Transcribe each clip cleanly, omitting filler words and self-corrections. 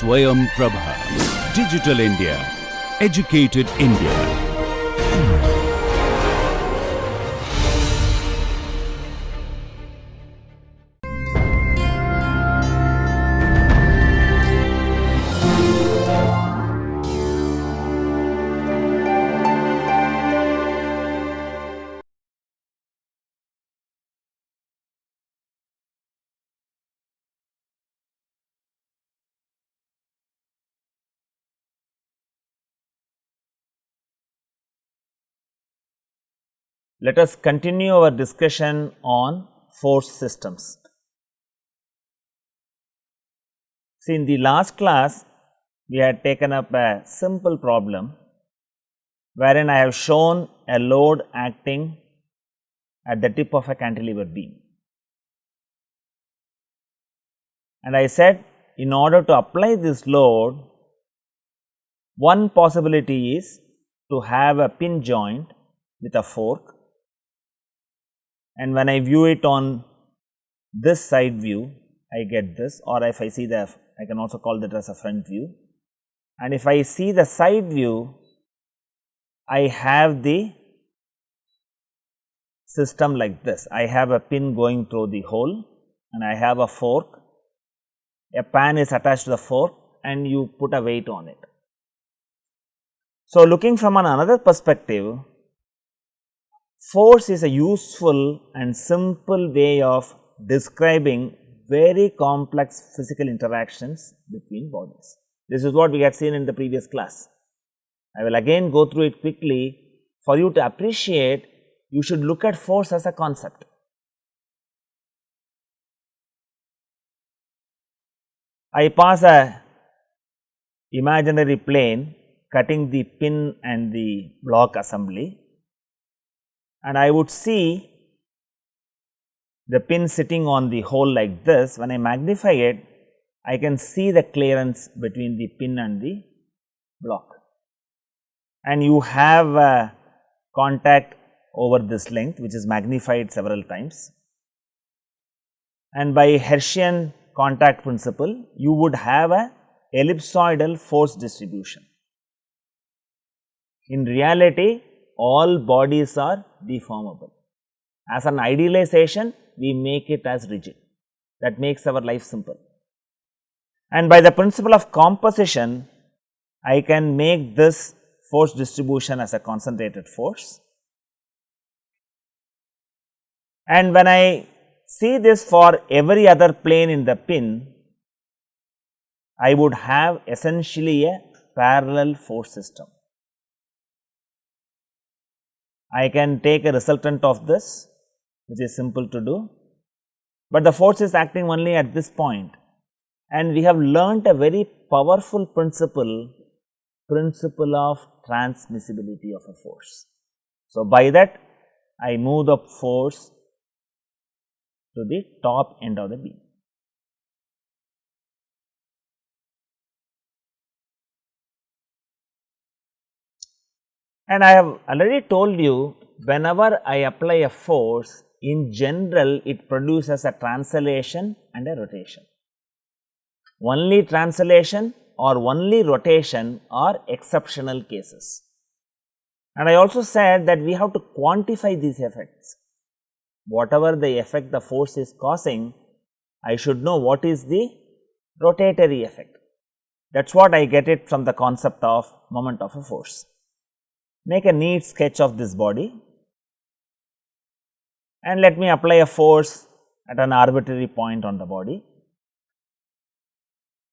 Swayam Prabha. Digital India. Educated India. Let us continue our discussion on force systems. See, in the last class, we had taken up a simple problem wherein I have shown a load acting at the tip of a cantilever beam. And I said, in order to apply this load, one possibility is to have a pin joint with a fork, and when I view it on this side view, I get this, or if I see the, I can also call that as a front view, and if I see the side view, I have the system like this. I have a pin going through the hole and I have a fork, a pan is attached to the fork and you put a weight on it. So, looking from another perspective, force is a useful and simple way of describing very complex physical interactions between bodies. This is what we had seen in the previous class. I will again go through it quickly. For you to appreciate, you should look at force as a concept. I pass a imaginary plane cutting the pin and the block assembly, and I would see the pin sitting on the hole like this. When I magnify it, I can see the clearance between the pin and the block, and you have a contact over this length which is magnified several times, and by Hertzian contact principle you would have a ellipsoidal force distribution. In reality, all bodies are deformable. As an idealization, we make it as rigid. That makes our life simple. And by the principle of composition, I can make this force distribution as a concentrated force. And when I see this for every other plane in the pin, I would have essentially a parallel force system. I can take a resultant of this, which is simple to do, but the force is acting only at this point, and we have learnt a very powerful principle of transmissibility of a force. So, by that I move the force to the top end of the beam. And I have already told you, whenever I apply a force, in general it produces a translation and a rotation. Only translation or only rotation are exceptional cases. And I also said that we have to quantify these effects. Whatever the effect the force is causing, I should know what is the rotatory effect. That is what I get it from the concept of moment of a force. Make a neat sketch of this body and let me apply a force at an arbitrary point on the body,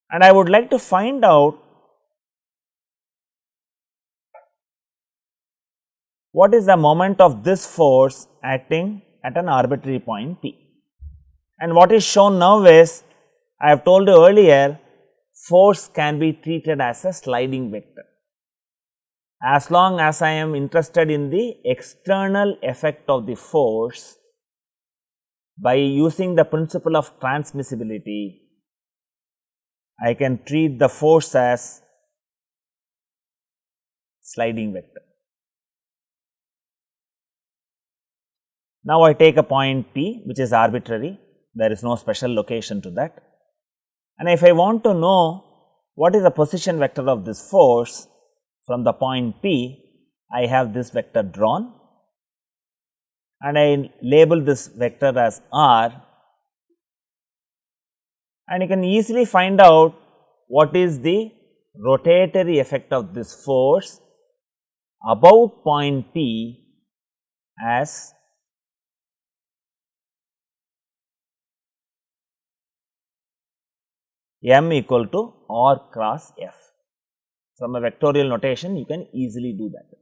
and I would like to find out what is the moment of this force acting at an arbitrary point P. And what is shown now is, I have told you earlier, force can be treated as a sliding vector. As long as I am interested in the external effect of the force, by using the principle of transmissibility, I can treat the force as sliding vector. Now, I take a point P which is arbitrary, there is no special location to that, and if I want to know what is the position vector of this force from the point P? I have this vector drawn and I label this vector as R, and you can easily find out what is the rotatory effect of this force about point P as m equal to R cross F. From a vectorial notation, you can easily do that.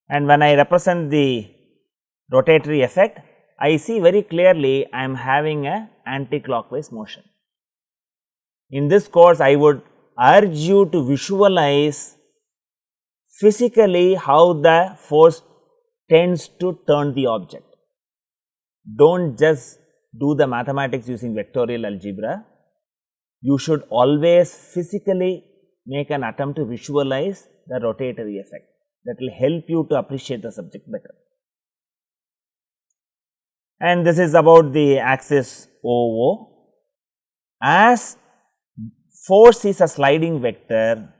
And when I represent the rotatory effect, I see very clearly I am having a anti-clockwise motion. In this course, I would urge you to visualize physically how the force tends to turn the object. Do not just do the mathematics using vectorial algebra. You should always physically make an attempt to visualize the rotatory effect. That will help you to appreciate the subject better. And this is about the axis OO. As force is a sliding vector,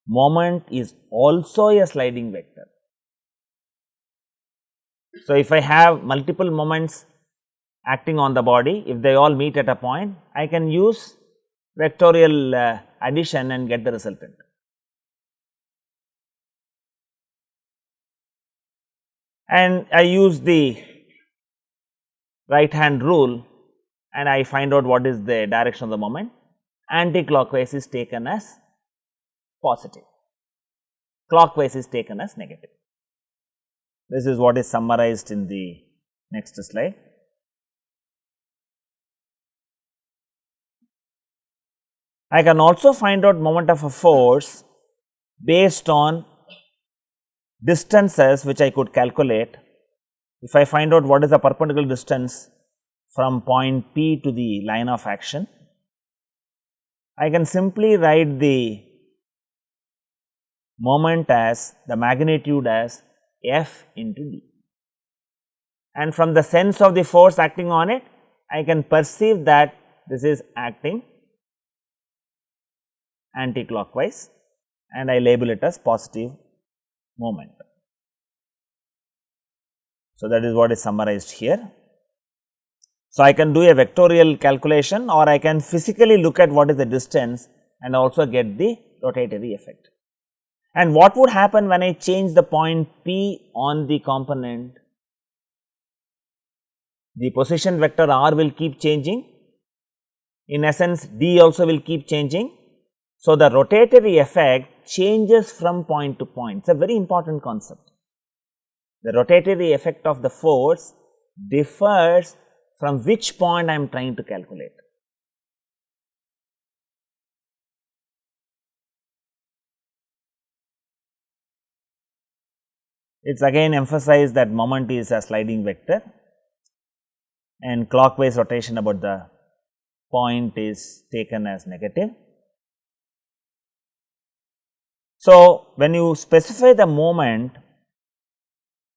moment is also a sliding vector. So, if I have multiple moments acting on the body, if they all meet at a point, I can use vectorial addition and get the resultant. And I use the right hand rule and I find out what is the direction of the moment. Anti-clockwise is taken as positive, clockwise is taken as negative. This is what is summarized in the next slide. I can also find out moment of a force based on distances which I could calculate. If I find out what is the perpendicular distance from point P to the line of action, I can simply write the moment as the magnitude as F into d. And from the sense of the force acting on it, I can perceive that this is acting anti-clockwise and I label it as positive moment. So, that is what is summarized here. So, I can do a vectorial calculation or I can physically look at what is the distance and also get the rotatory effect. And what would happen when I change the point P on the component? The position vector R will keep changing, in essence D also will keep changing. So, the rotatory effect changes from point to point. It is a very important concept. The rotatory effect of the force differs from which point I am trying to calculate. It is again emphasized that moment is a sliding vector and clockwise rotation about the point is taken as negative. So, when you specify the moment,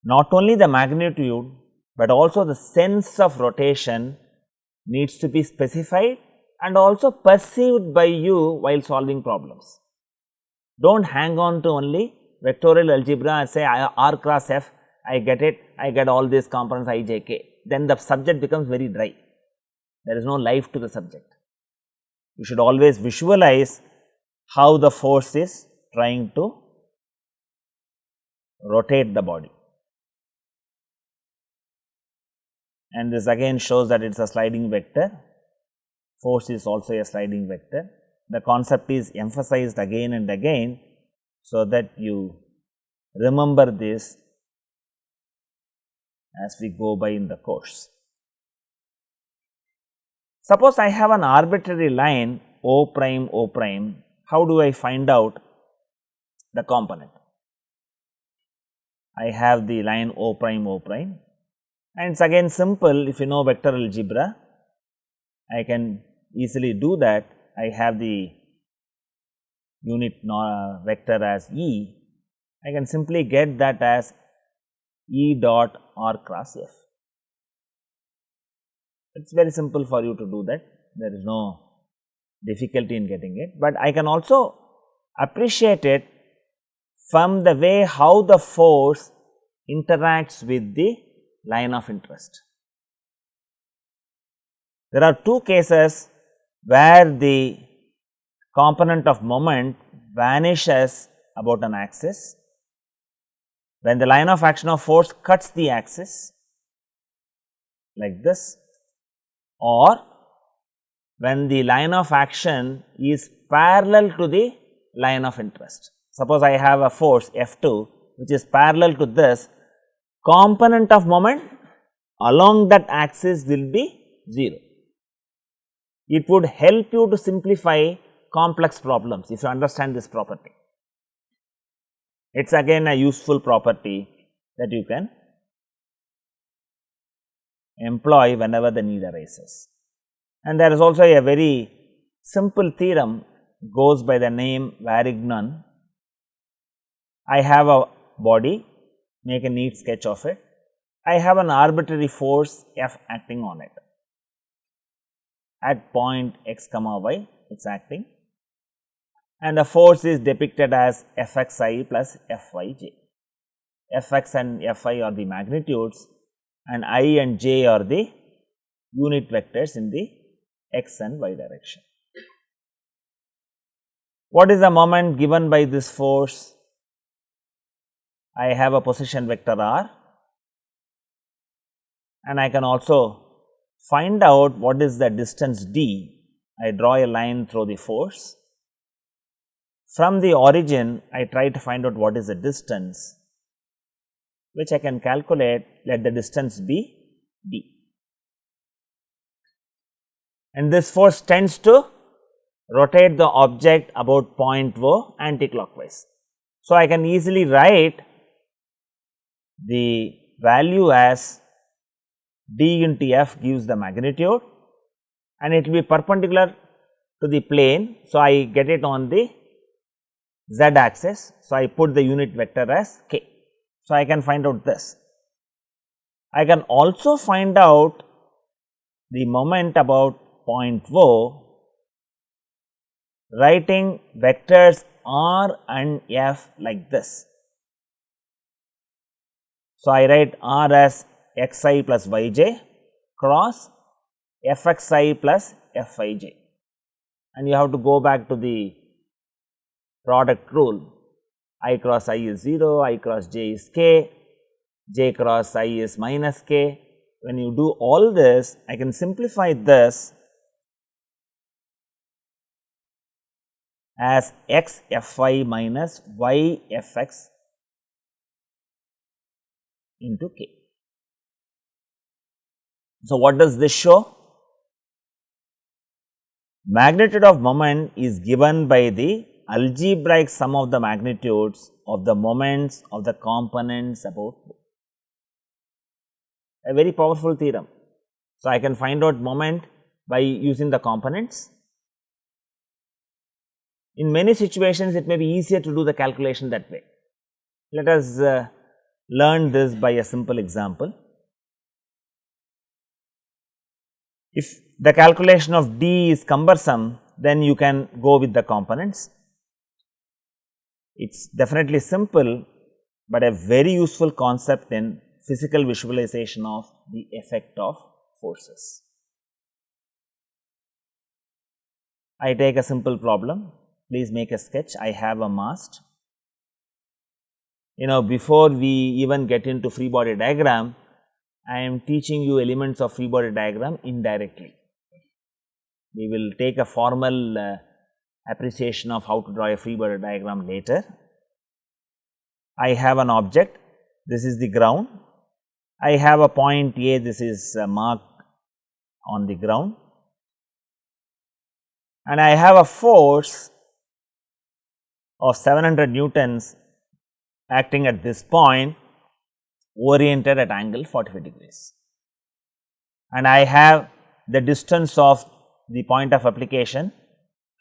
not only the magnitude, but also the sense of rotation needs to be specified and also perceived by you while solving problems. Do not hang on to only vectorial algebra and say R cross F, I get it, I get all these components I, j, k, then the subject becomes very dry. There is no life to the subject. You should always visualize how the force is trying to rotate the body. And this again shows that it is a sliding vector, force is also a sliding vector. The concept is emphasized again and again, so that you remember this as we go by in the course. Suppose I have an arbitrary line O prime O prime, how do I find out the component? I have the line O prime O prime, and it is again simple. If you know vector algebra, I can easily do that. I have the unit vector as E, I can simply get that as E dot R cross F. It is very simple for you to do that, there is no difficulty in getting it, but I can also appreciate it from the way how the force interacts with the line of interest. There are two cases where the component of moment vanishes about an axis, when the line of action of force cuts the axis like this, or when the line of action is parallel to the line of interest. Suppose I have a force F2 which is parallel to this, component of moment along that axis will be 0. It would help you to simplify complex problems if you understand this property. It is again a useful property that you can employ whenever the need arises. And there is also a very simple theorem goes by the name Varignon. I have a body, make a neat sketch of it. I have an arbitrary force F acting on it. At point x comma y, it is acting, and the force is depicted as Fxi plus Fyj. Fx and Fy are the magnitudes, and I and j are the unit vectors in the x and y direction. What is the moment given by this force? I have a position vector r, and I can also find out what is the distance d. I draw a line through the force. From the origin, I try to find out what is the distance, which I can calculate. Let the distance be d. And this force tends to rotate the object about point O anticlockwise. So, I can easily write the value as d into f gives the magnitude, and it will be perpendicular to the plane. So, I get it on the z axis. So, I put the unit vector as k. So, I can find out this. I can also find out the moment about point O writing vectors r and f like this. So, I write r as xi plus yj cross fxi plus fij, and you have to go back to the product rule. I cross I is 0, I cross j is k, j cross I is minus k. When you do all this, I can simplify this as x fy minus y fx into k. So, what does this show? Magnitude of moment is given by the algebraic sum of the magnitudes of the moments of the components about a very powerful theorem. So, I can find out moment by using the components. In many situations, it may be easier to do the calculation that way. Let us learn this by a simple example. If the calculation of d is cumbersome, then you can go with the components. It is definitely simple, but a very useful concept in physical visualization of the effect of forces. I take a simple problem. Please make a sketch. I have a mast. Before we even get into free body diagram, I am teaching you elements of free body diagram indirectly. We will take a formal appreciation of how to draw a free body diagram later. I have an object, this is the ground. I have a point A, this is marked on the ground, and I have a force of 700 newtons acting at this point, oriented at angle 45 degrees, and I have the distance of the point of application.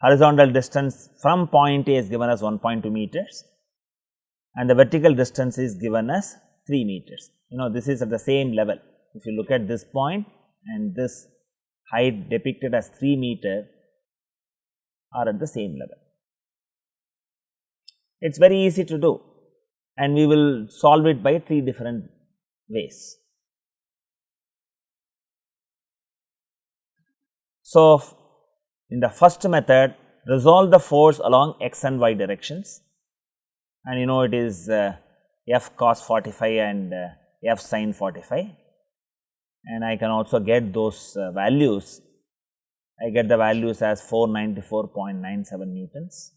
Horizontal distance from point A is given as 1.2 meters, and the vertical distance is given as 3 meters. This is at the same level. If you look at this point and this height depicted as 3 meter are at the same level. It is very easy to do, and we will solve it by 3 different ways. So, in the first method, resolve the force along x and y directions, and it is f cos 45 and f sin 45, and I can also get those values. I get the values as 494.97 newtons,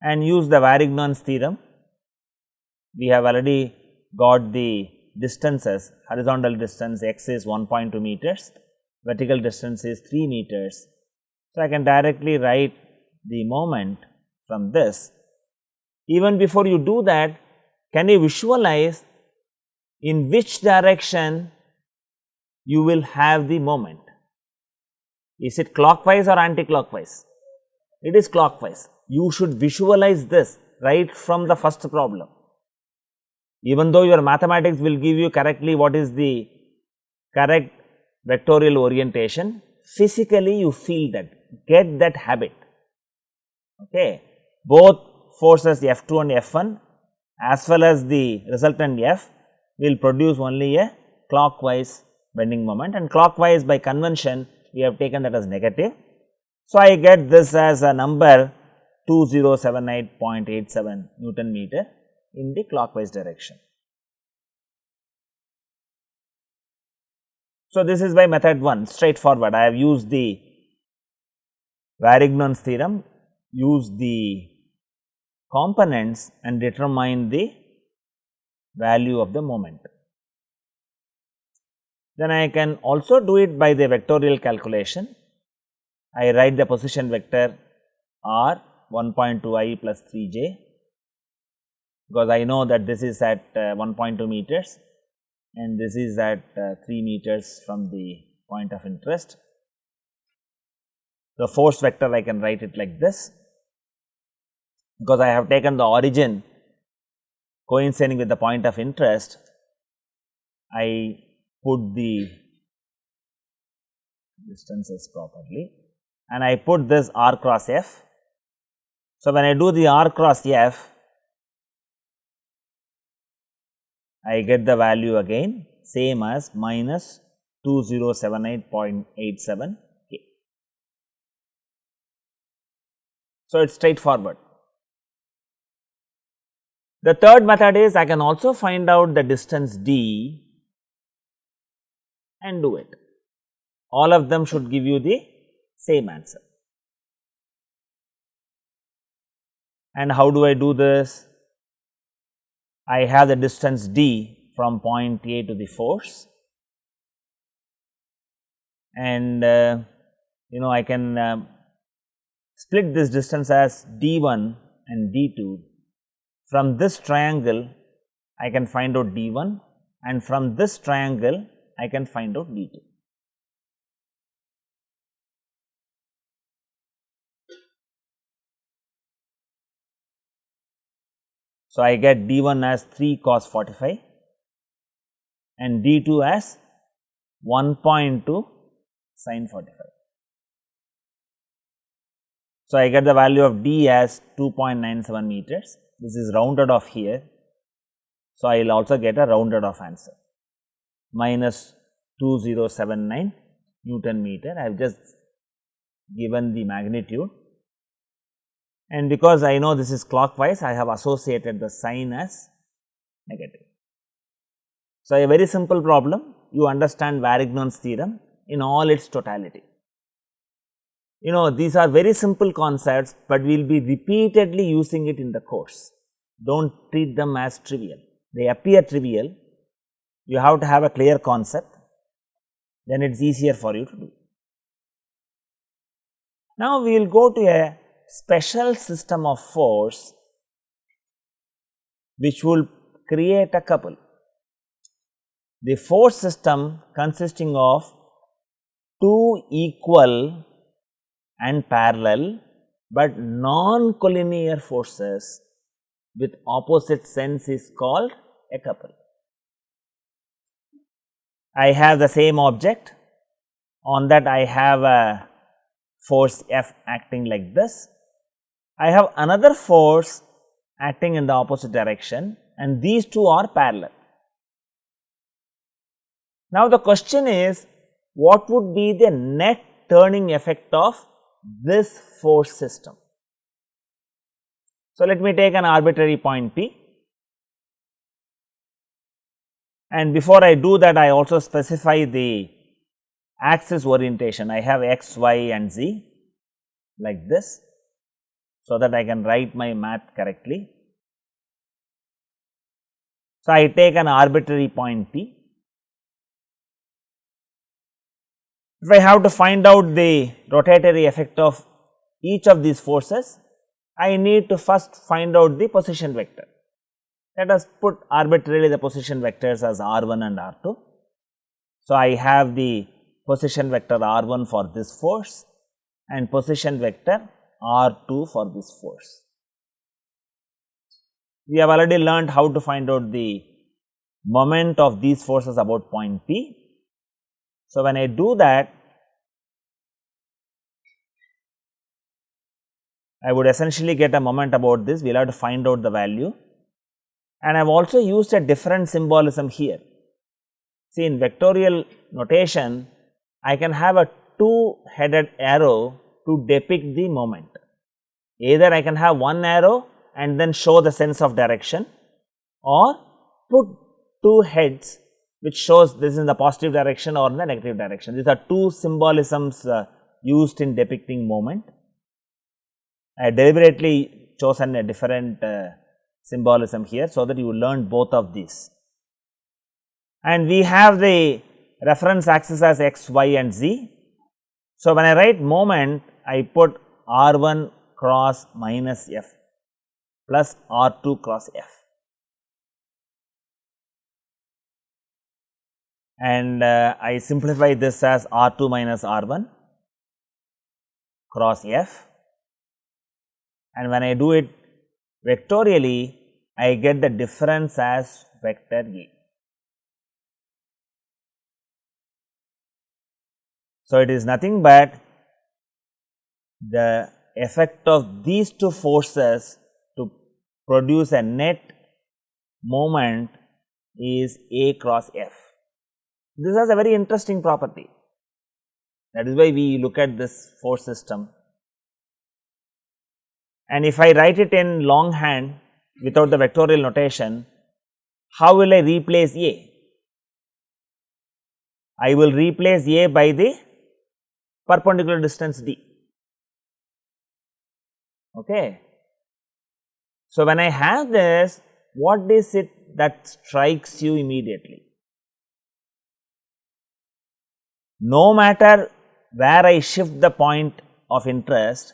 and use the Varignon's theorem. We have already got the distances. Horizontal distance x is 1.2 meters, vertical distance is 3 meters. So, I can directly write the moment from this. Even before you do that, can you visualize in which direction you will have the moment? Is it clockwise or anti-clockwise? It is clockwise. You should visualize this right from the first problem. Even though your mathematics will give you correctly what is the correct vectorial orientation, physically you feel that, get that habit. Okay. Both forces F2 and F1 as well as the resultant F will produce only a clockwise bending moment, and clockwise by convention we have taken that as negative. So, I get this as a number 2078.87 Newton meter in the clockwise direction. So, this is by method 1, straightforward. I have used the Varignon's theorem, used the components and determine the value of the moment. Then I can also do it by the vectorial calculation. I write the position vector r 1.2i plus 3j, because I know that this is at 1.2 meters and this is at 3 meters from the point of interest. The force vector I can write it like this, because I have taken the origin coinciding with the point of interest. I put the distances properly and I put this r cross f. So, when I do the r cross f, I get the value again same as minus 2078.87 k. So, it is straightforward. The third method is I can also find out the distance d and do it. All of them should give you the same answer. And how do I do this? I have the distance d from point A to the force, and I can split this distance as d1 and d2. From this triangle I can find out d1, and from this triangle I can find out d2. So, I get d1 as 3 cos 45 and d2 as 1.2 sin 45. So, I get the value of d as 2.97 meters. This is rounded off here. So, I will also get a rounded off answer minus 2079 Newton meter. I have just given the magnitude, and because I know this is clockwise, I have associated the sign as negative. So, a very simple problem. You understand Varignon's theorem in all its totality. These are very simple concepts, but we will be repeatedly using it in the course. Do not treat them as trivial. They appear trivial. You have to have a clear concept, then it is easier for you to do. Now, we will go to a special system of force which will create a couple. The force system consisting of two equal and parallel but non-collinear forces with opposite sense is called a couple. I have the same object, on that I have a force F acting like this. I have another force acting in the opposite direction, and these two are parallel. Now, the question is, what would be the net turning effect of this force system? So, let me take an arbitrary point P, and before I do that, I also specify the axis orientation. I have x, y and z like this, so that I can write my math correctly. So, I take an arbitrary point P. If I have to find out the rotatory effect of each of these forces, I need to first find out the position vector. Let us put arbitrarily the position vectors as r1 and r2. So, I have the position vector r1 for this force and position vector r2 for this force. We have already learned how to find out the moment of these forces about point P. So, when I do that, I would essentially get a moment about this. We will have to find out the value, and I have also used a different symbolism here. See, in vectorial notation, I can have a two-headed arrow to depict the moment. Either I can have one arrow and then show the sense of direction, or put two heads which shows this is in the positive direction or in the negative direction. These are two symbolisms used in depicting moment. I deliberately chosen a different symbolism here, so that you will learn both of these. And we have the reference axis as x, y and z. So, when I write moment, I put r1 cross minus f plus r2 cross f. And I simplify this as r2 minus r1 cross f, and when I do it vectorially, I get the difference as vector A. So, it is nothing but the effect of these two forces to produce a net moment is A cross F. This has a very interesting property. That is why we look at this force system. And if I write it in longhand without the vectorial notation, how will I replace A? I will replace A by the perpendicular distance d. Okay. So, when I have this, what is it that strikes you immediately? No matter where I shift the point of interest,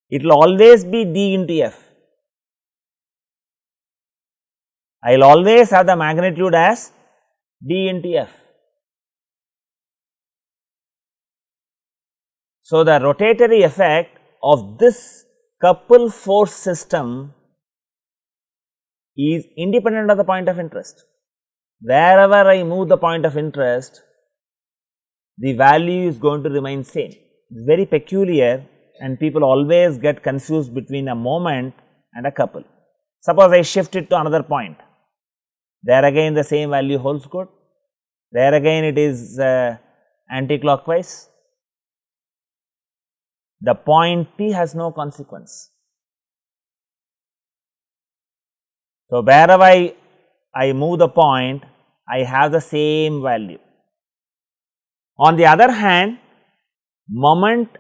it will always be d into f. I will always have the magnitude as d into f. So, the rotatory effect of this couple force system is independent of the point of interest. Wherever I move the point of interest, the value is going to remain same. It's very peculiar, and people always get confused between a moment and a couple. Suppose I shift it to another point, there again the same value holds good, there again it is anti-clockwise. The point P has no consequence. So, wherever I move the point, I have the same value. On the other hand, moment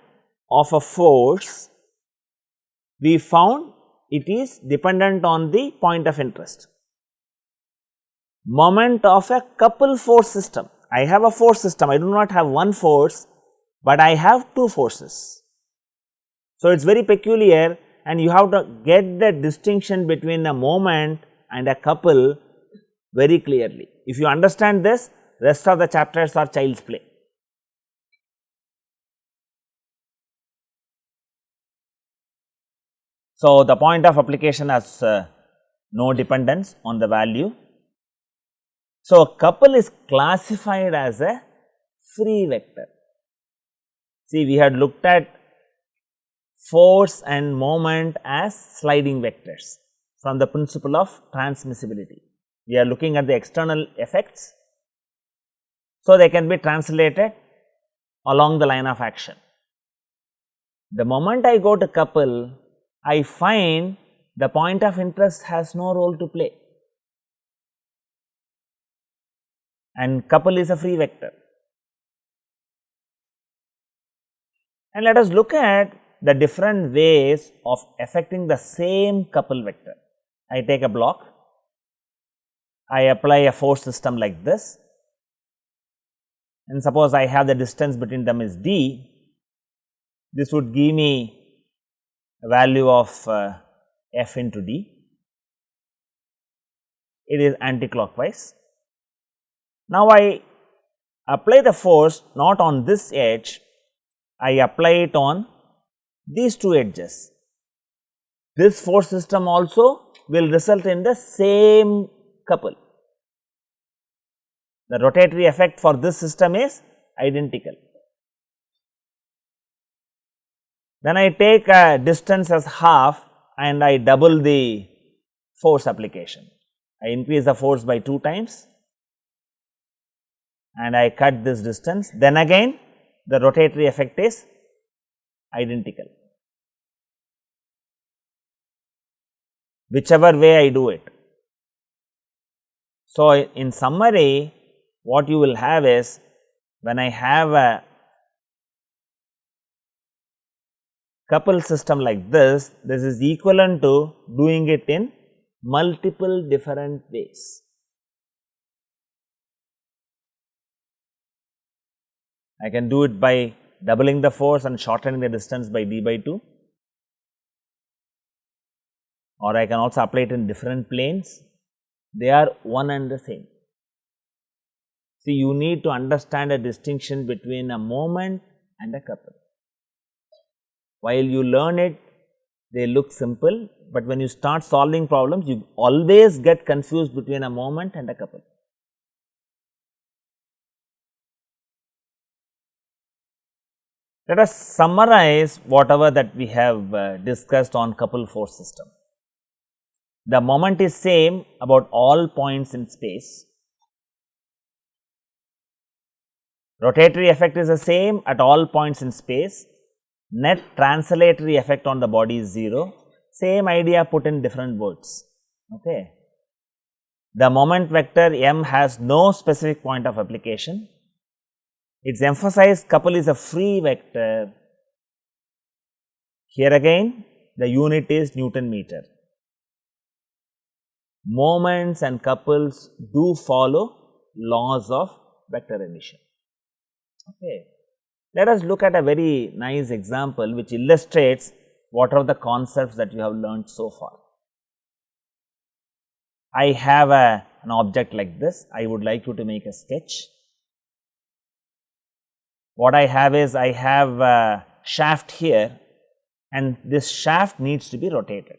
of a force, we found it is dependent on the point of interest. Moment of a couple force system, I have a force system, I do not have one force, but I have two forces. So, it is very peculiar, and you have to get the distinction between a moment and a couple very clearly. If you understand this, rest of the chapters are child's play. So, the point of application has no dependence on the value. So, couple is classified as a free vector. See, we had looked at force and moment as sliding vectors from the principle of transmissibility. We are looking at the external effects, so they can be translated along the line of action. The moment I go to couple, I find the point of interest has no role to play, and couple is a free vector. And let us look at the different ways of affecting the same couple vector. I take a block, I apply a force system like this, and suppose I have the distance between them is d. This would give me a value of f into d. It is anti-clockwise. Now, I apply the force not on this edge, I apply it on these two edges. This force system also will result in the same couple. The rotatory effect for this system is identical. Then I take a distance as half and I double the force application. I increase the force by 2 times and I cut this distance. Then again the rotatory effect is identical. Whichever way I do it. So, in summary, what you will have is, when I have a couple system like this, this is equivalent to doing it in multiple different ways. I can do it by doubling the force and shortening the distance by d by 2, or I can also apply it in different planes. They are one and the same. See, you need to understand a distinction between a moment and a couple. While you learn it, they look simple, but when you start solving problems, you always get confused between a moment and a couple. Let us summarize whatever that we have discussed on couple force system. The moment is same about all points in space. Rotatory effect is the same at all points in space. Net translatory effect on the body is 0. Same idea put in different words. Okay. The moment vector m has no specific point of application. It's emphasized couple is a free vector. Here again the unit is Newton meter. Moments and couples do follow laws of vector addition. Okay. Let us look at a very nice example which illustrates what are the concepts that you have learned so far. I have an object like this. I would like you to make a sketch. What I have is, I have a shaft here and this shaft needs to be rotated.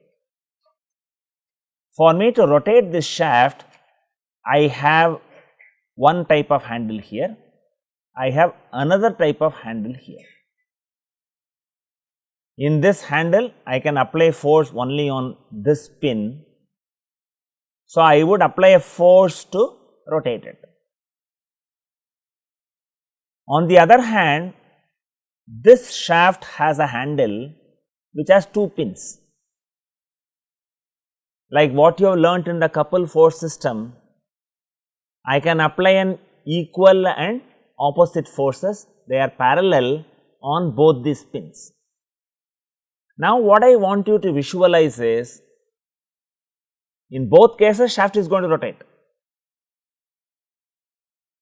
For me to rotate this shaft, I have one type of handle here, I have another type of handle here. In this handle, I can apply force only on this pin. So, I would apply a force to rotate it. On the other hand, this shaft has a handle which has 2 pins. Like what you have learnt in the couple force system, I can apply an equal and opposite forces, they are parallel on both these pins. Now, what I want you to visualize is, in both cases shaft is going to rotate.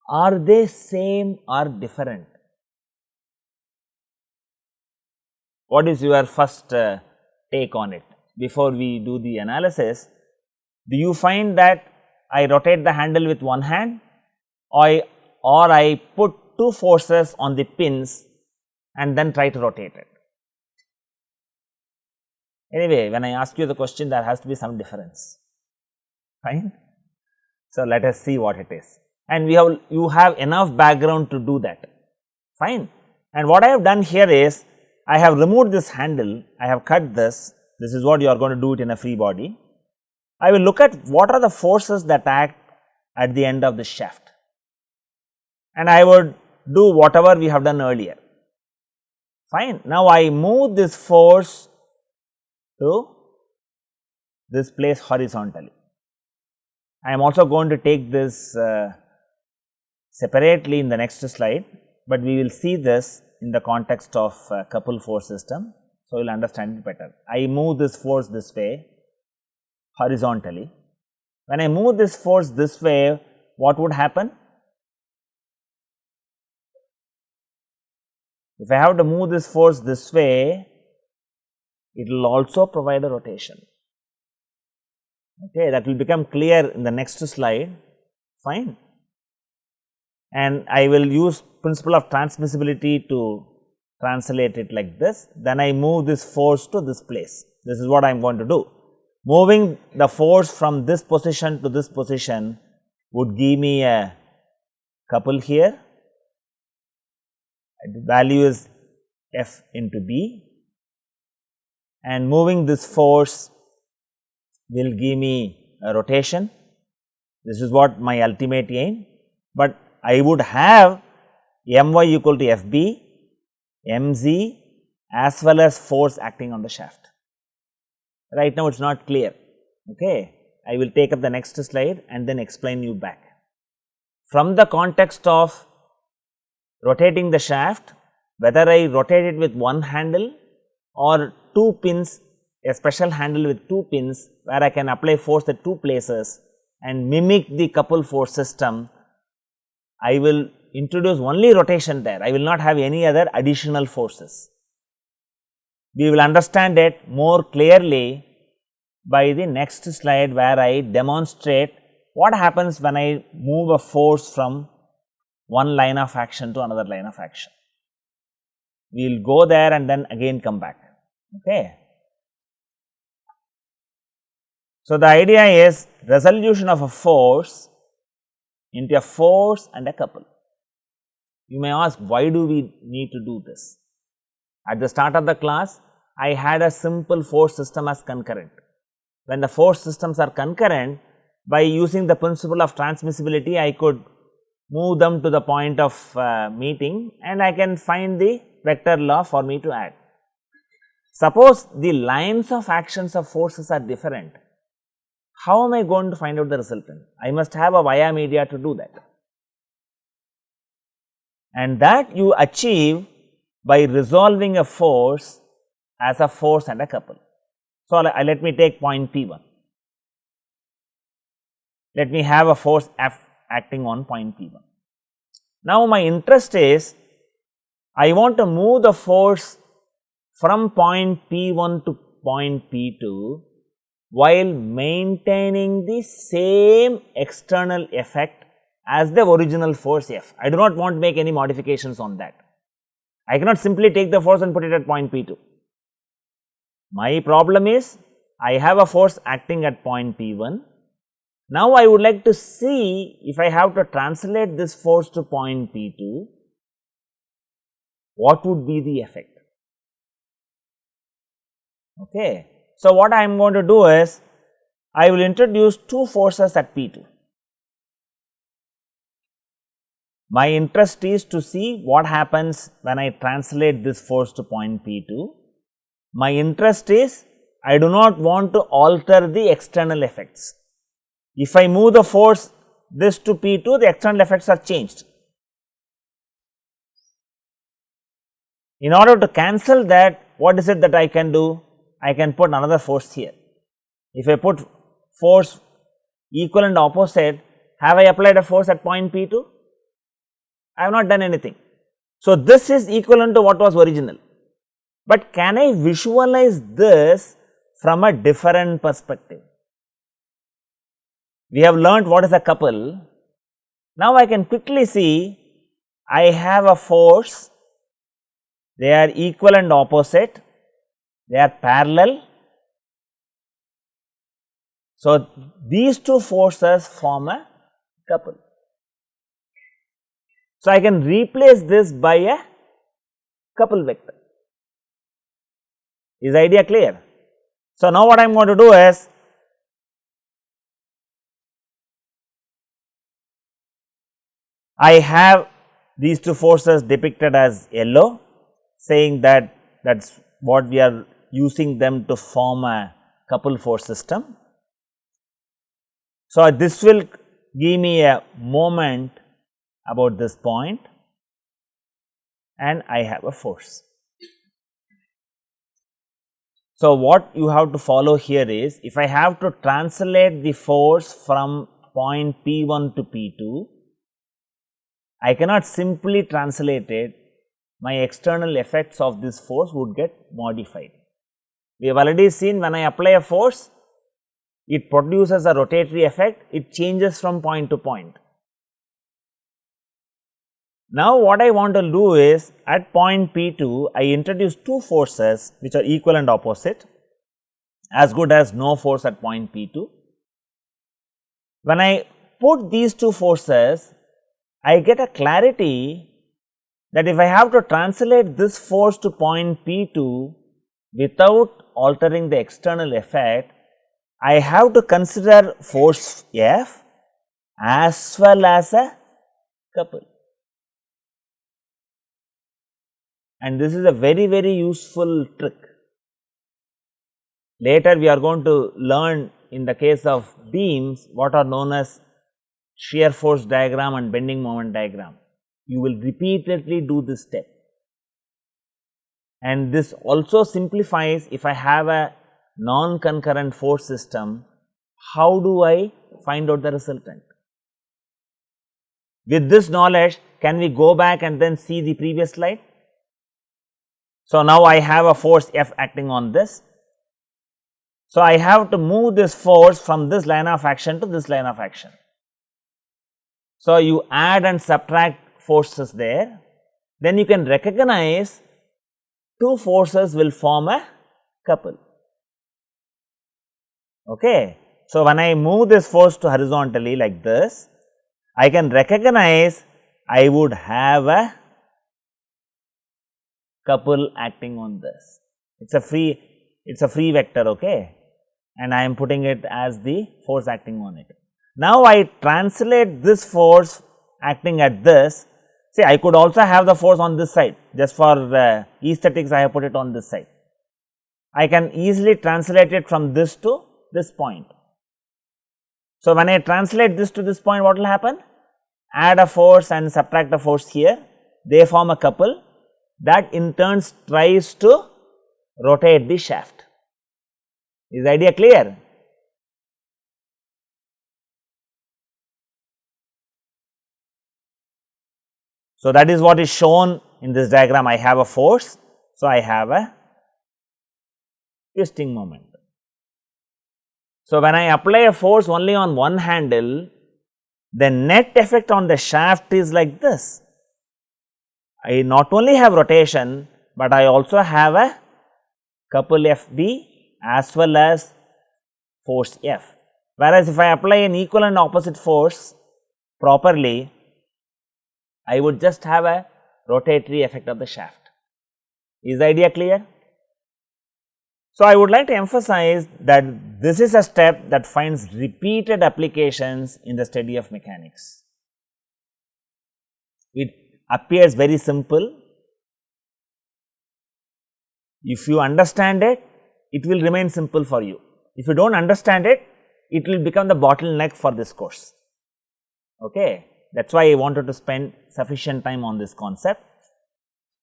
Are they same or different? What is your first take on it? Before we do the analysis, do you find that I rotate the handle with one hand, or I put 2 forces on the pins and then try to rotate it? Anyway, when I ask you the question, there has to be some difference, fine. So, let us see what it is, and you have enough background to do that, fine. And what I have done here is, I have removed this handle, I have cut this is what you are going to do it in a free body. I will look at what are the forces that act at the end of the shaft, and I would do whatever we have done earlier, fine. Now, I move this force to this place horizontally. I am also going to take this separately in the next slide, but we will see this in the context of couple force system. So, you will understand it better. I move this force this way horizontally. When I move this force this way, what would happen? If I have to move this force this way, it will also provide a rotation. Okay, that will become clear in the next slide, fine. And I will use principle of transmissibility to translate it like this. Then I move this force to this place. This is what I am going to do. Moving the force from this position to this position would give me a couple here. The value is F into B, and moving this force will give me a rotation. This is what my ultimate aim, but I would have My equal to Fb, Mz as well as force acting on the shaft. Right now, it is not clear. Okay. I will take up the next slide and then explain you back. From the context of rotating the shaft, whether I rotate it with one handle or two pins, a special handle with two pins where I can apply force at two places and mimic the couple force system, I will introduce only rotation there. I will not have any other additional forces. We will understand it more clearly by the next slide, where I demonstrate what happens when I move a force from one line of action to another line of action. We will go there and then again come back. Okay. So, the idea is resolution of a force into a force and a couple. You may ask, why do we need to do this? At the start of the class, I had a simple force system as concurrent. When the force systems are concurrent, by using the principle of transmissibility, I could move them to the point of meeting, and I can find the vector law for me to add. Suppose the lines of actions of forces are different, how am I going to find out the resultant? I must have a via media to do that, and that you achieve by resolving a force as a force and a couple. So, let me take point P1. Let me have a force F acting on point P1. Now, my interest is, I want to move the force from point P1 to point P2 while maintaining the same external effect as the original force F. I do not want to make any modifications on that. I cannot simply take the force and put it at point P2. My problem is, I have a force acting at point P1. Now, I would like to see if I have to translate this force to point P2, what would be the effect? Okay. So, what I am going to do is, I will introduce two forces at P2. My interest is to see what happens when I translate this force to point P2. My interest is, I do not want to alter the external effects. If I move the force this to P2, the external effects are changed. In order to cancel that, what is it that I can do? I can put another force here. If I put force equal and opposite, have I applied a force at point P2? I have not done anything. So, this is equivalent to what was original. But can I visualize this from a different perspective? We have learnt what is a couple. Now, I can quickly see I have a force, they are equal and opposite, they are parallel, So, these two forces form a couple. So, I can replace this by a couple vector. Is the idea clear? So, now what I am going to do is, I have these two forces depicted as yellow, saying that that is what we are using them to form a couple force system. So, this will give me a moment about this point and I have a force. So, what you have to follow here is, if I have to translate the force from point P1 to P2, I cannot simply translate it, my external effects of this force would get modified. We have already seen when I apply a force, it produces a rotatory effect, it changes from point to point. Now, what I want to do is, at point P2, I introduce two forces which are equal and opposite, as good as no force at point P2. When I put these two forces, I get a clarity that if I have to translate this force to point P2 without altering the external effect, I have to consider force F as well as a couple. And this is a very, very useful trick. Later we are going to learn in the case of beams what are known as shear force diagram and bending moment diagram. You will repeatedly do this step. And this also simplifies, if I have a non-concurrent force system, how do I find out the resultant? With this knowledge, can we go back and then see the previous slide? So, now I have a force F acting on this. So, I have to move this force from this line of action to this line of action. So, you add and subtract forces there, then you can recognize two forces will form a couple. Okay. So, when I move this force to horizontally like this, I can recognize I would have a couple acting on this. It's a free vector, okay, and I am putting it as the force acting on it. Now, I translate this force acting at this. See, I could also have the force on this side, just for aesthetics I have put it on this side. I can easily translate it from this to this point. So, when I translate this to this point, what will happen? Add a force and subtract a force here, they form a couple, that in turn tries to rotate the shaft. Is the idea clear? So, that is what is shown in this diagram. I have a force, so I have a twisting moment. So, when I apply a force only on one handle, the net effect on the shaft is like this. I not only have rotation, but I also have a couple FB as well as force F. Whereas, if I apply an equal and opposite force properly, I would just have a rotatory effect of the shaft. Is the idea clear? So, I would like to emphasize that this is a step that finds repeated applications in the study of mechanics. It appears very simple. If you understand it, it will remain simple for you. If you do not understand it, it will become the bottleneck for this course. Okay. That is why I wanted to spend sufficient time on this concept.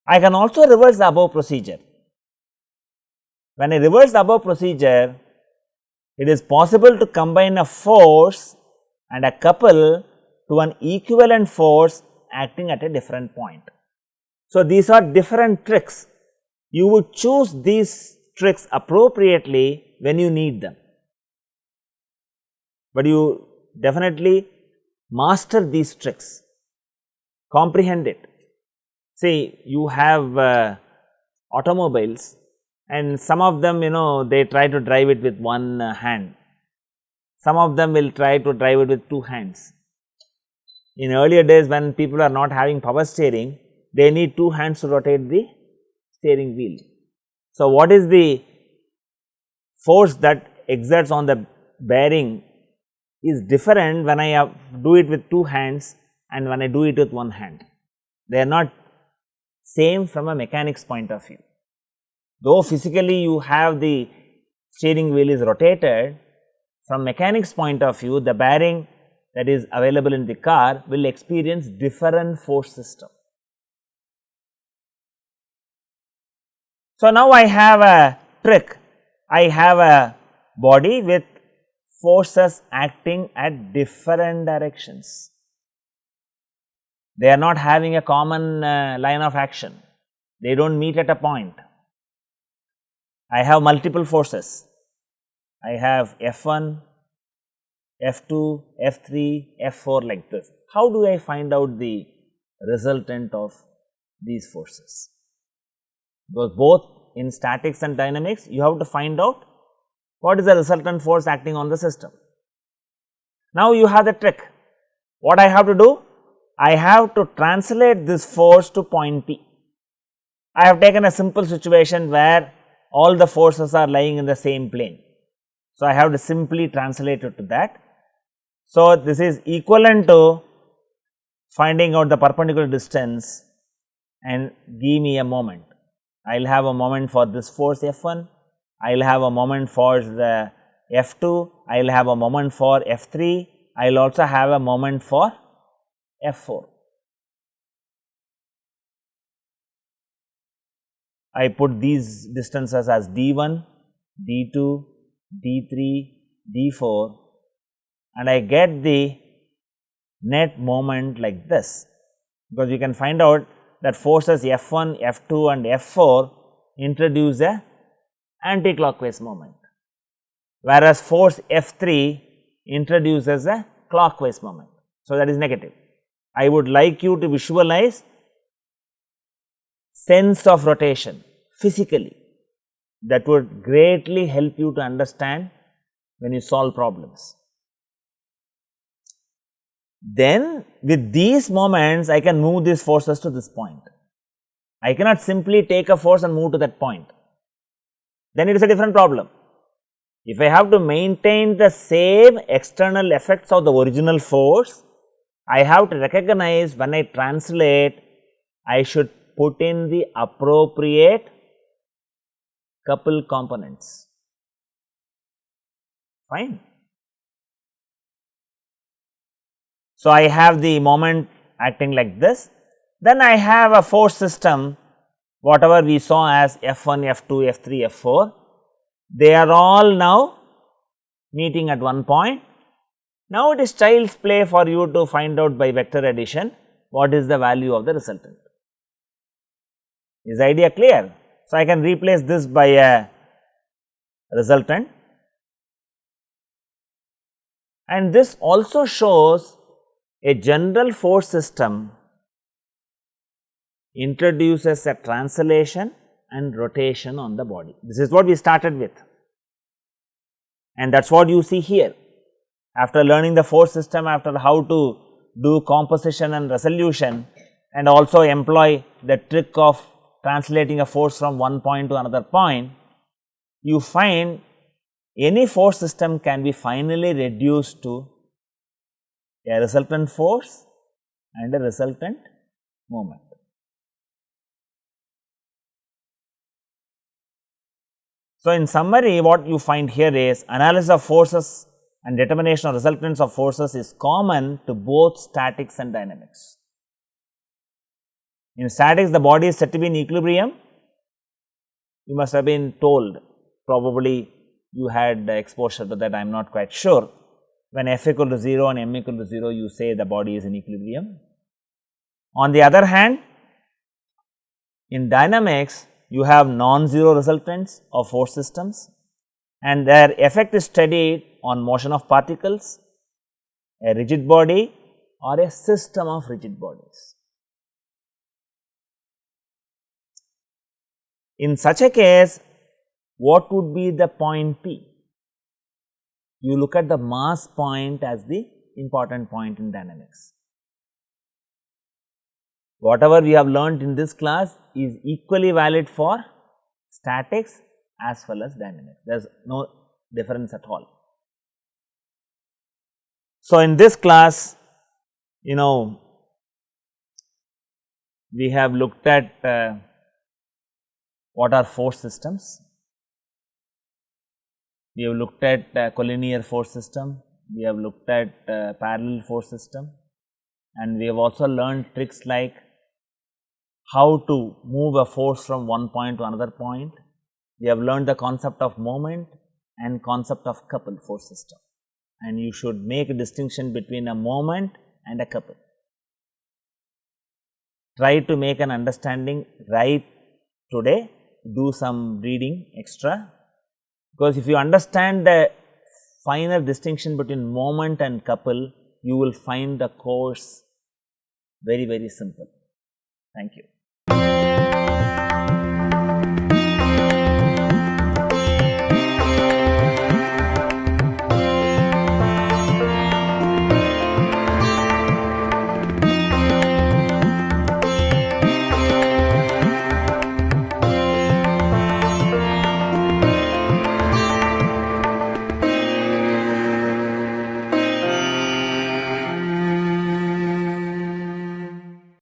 I can also reverse the above procedure. When I reverse the above procedure, it is possible to combine a force and a couple to an equivalent force acting at a different point. So, these are different tricks. You would choose these tricks appropriately when you need them, but you definitely master these tricks, comprehend it. See, you have automobiles and some of them, they try to drive it with one hand. Some of them will try to drive it with two hands. In earlier days, when people are not having power steering, they need two hands to rotate the steering wheel. So, what is the force that exerts on the bearing is different when I do it with two hands and when I do it with one hand. They are not same from a mechanics point of view. Though physically you have the steering wheel is rotated, from mechanics point of view, the bearing that is available in the car will experience different force system. So, now I have a trick. I have a body with forces acting at different directions. They are not having a common line of action. They do not meet at a point. I have multiple forces. I have F1, F2, F3, F4 like this. How do I find out the resultant of these forces? Because both in statics and dynamics, you have to find out what is the resultant force acting on the system. Now, you have the trick. What I have to do? I have to translate this force to point P. I have taken a simple situation where all the forces are lying in the same plane. So, I have to simply translate it to that. So, this is equivalent to finding out the perpendicular distance and give me a moment. I will have a moment for this force F1, I will have a moment for the F2, I will have a moment for F3, I will also have a moment for F4. I put these distances as D1, D2, D3, D4 and I get the net moment like this, because you can find out that forces F1, F2 and F4 introduce a anti-clockwise moment, whereas force F3 introduces a clockwise moment. So, that is negative. I would like you to visualize sense of rotation physically. That would greatly help you to understand when you solve problems. Then with these moments, I can move these forces to this point. I cannot simply take a force and move to that point. Then it is a different problem. If I have to maintain the same external effects of the original force, I have to recognize when I translate, I should put in the appropriate coupled components. Fine. So, I have the moment acting like this, then I have a force system, whatever we saw as F1, F2, F3, F4, they are all now meeting at one point. Now, it is child's play for you to find out by vector addition what is the value of the resultant. Is the idea clear? So, I can replace this by a resultant, and this also shows a general force system introduces a translation and rotation on the body. This is what we started with, and that is what you see here. After learning the force system, after how to do composition and resolution, and also employ the trick of translating a force from one point to another point, you find any force system can be finally reduced to a resultant force and a resultant moment. So, in summary, what you find here is analysis of forces and determination of resultants of forces is common to both statics and dynamics. In statics, the body is said to be in equilibrium. You must have been told, probably you had exposure to that, I am not quite sure. When F equal to 0 and M equal to 0, you say the body is in equilibrium. On the other hand, in dynamics, you have non-zero resultants of force systems and their effect is studied on motion of particles, a rigid body or a system of rigid bodies. In such a case, what would be the point P? you look at the mass point as the important point in dynamics. Whatever we have learnt in this class is equally valid for statics as well as dynamics. There is no difference at all. So, in this class, we have looked at what are force systems. We have looked at collinear force system, we have looked at parallel force system, and we have also learned tricks like how to move a force from one point to another point. We have learned the concept of moment and concept of coupled force system, and you should make a distinction between a moment and a couple. Try to make an understanding right today, do some reading extra, because if you understand the finer distinction between moment and couple, you will find the course very, very simple. Thank you.